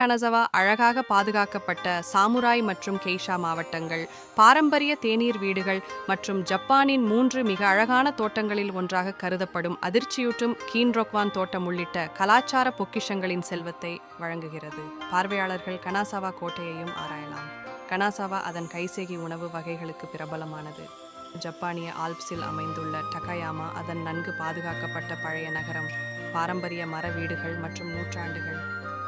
கனசவா அழகாக பாதுகாக்கப்பட்ட சாமுராய் மற்றும் கெய்ஷா மாவட்டங்கள், பாரம்பரிய தேநீர் வீடுகள் மற்றும் ஜப்பானின் 3 மிக அழகான தோட்டங்களில் ஒன்றாக கருதப்படும் அதிர்ச்சியூட்டும் கீன்ரோக்வான் தோட்டம் உள்ளிட்ட கலாச்சார பொக்கிஷங்களின் செல்வத்தை வழங்குகிறது. பார்வையாளர்கள் கனாசாவா கோட்டையையும் ஆராயலாம். கனாசாவா அதன் கைசேகி உணவு வகைகளுக்கு பிரபலமானது. ஜப்பானிய ஆல்ப்ஸில் அமைந்துள்ள டகாயாமா அதன் நன்கு பாதுகாக்கப்பட்ட பழைய நகரம், பாரம்பரிய மர வீடுகள் மற்றும் நூற்றாண்டுகள்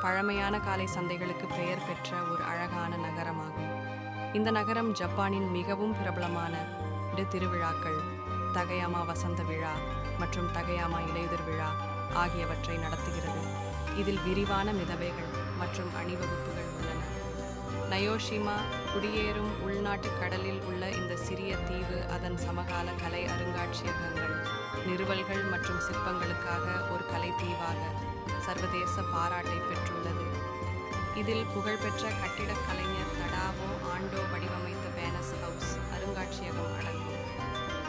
பழமையான காலை சந்தைகளுக்கு பெயர் பெற்ற ஒரு அழகான நகரமாகும். இந்த நகரம் ஜப்பானின் மிகவும் பிரபலமான திருவிழாக்கள், தகயாமா வசந்த விழா மற்றும் தகயாமா இலையுதிர் விழா ஆகியவற்றை நடத்துகிறது. இதில் விரிவான மிதவைகள் மற்றும் அணிவகுப்புகள் உள்ளன. நயோஷிமா குடியேறும் உள்நாட்டு கடலில் உள்ள இந்த சிறிய தீவு அதன் சமகால கலை அருங்காட்சியகங்கள், நிறுவல்கள் மற்றும் சிற்பங்களுக்காக ஒரு கலை தீவாக சர்வதேச பாராட்டை பெற்றுள்ளது. இதில் புகழ்பெற்ற கட்டிடக் கலைஞர் தடாவோ ஆண்டோ வடிவமைத்த வேனஸ் ஹவுஸ் அருங்காட்சியகம் அடங்கும்.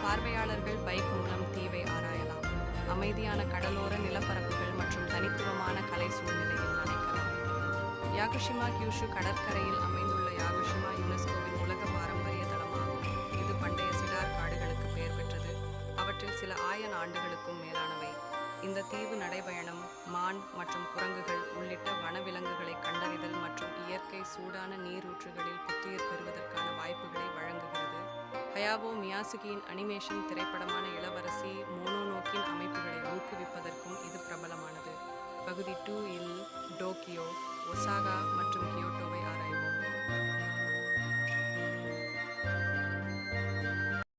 பார்வையாளர்கள் பைக் மூலம் தீவை ஆராயலாம். அமைதியான கடலோர நிலப்பரப்புகள் மற்றும் தனித்துவமான கலை சூழ்நிலையில் நினைக்கலாம். யாகுஷிமா கியூஷு கடற்கரையில் அமைந்துள்ள யாகுஷிமா யுனெஸ்கோவின் உலக பாரம்பரிய தளமாகும். இது பண்டைய சிடார் காடுகளுக்கு பெயர் பெற்றது, அவற்றில் சில 1000 ஆண்டுகளுக்கும் மேலானவை. இந்த தீவு நடைபயணம், மான் மற்றும் குரங்குகள் உள்ளிட்ட வனவிலங்குகளை கண்டறிதல் மற்றும் இயற்கை சூடான நீரூற்றுகளில் புத்துயிர் பெறுவதற்கான வாய்ப்புகளை வழங்குகிறது. ஹயாவோ மியாசுகியின் அனிமேஷன் திரைப்படமான இளவரசி மோனோனோக்கின் அமைப்புகளை ஊக்குவிப்பதற்கும் இது பிரபலமானது. பகுதி 2 இல் டோக்கியோ, ஒசாகா மற்றும் கியோட்டோவை ஆராய்வோம்.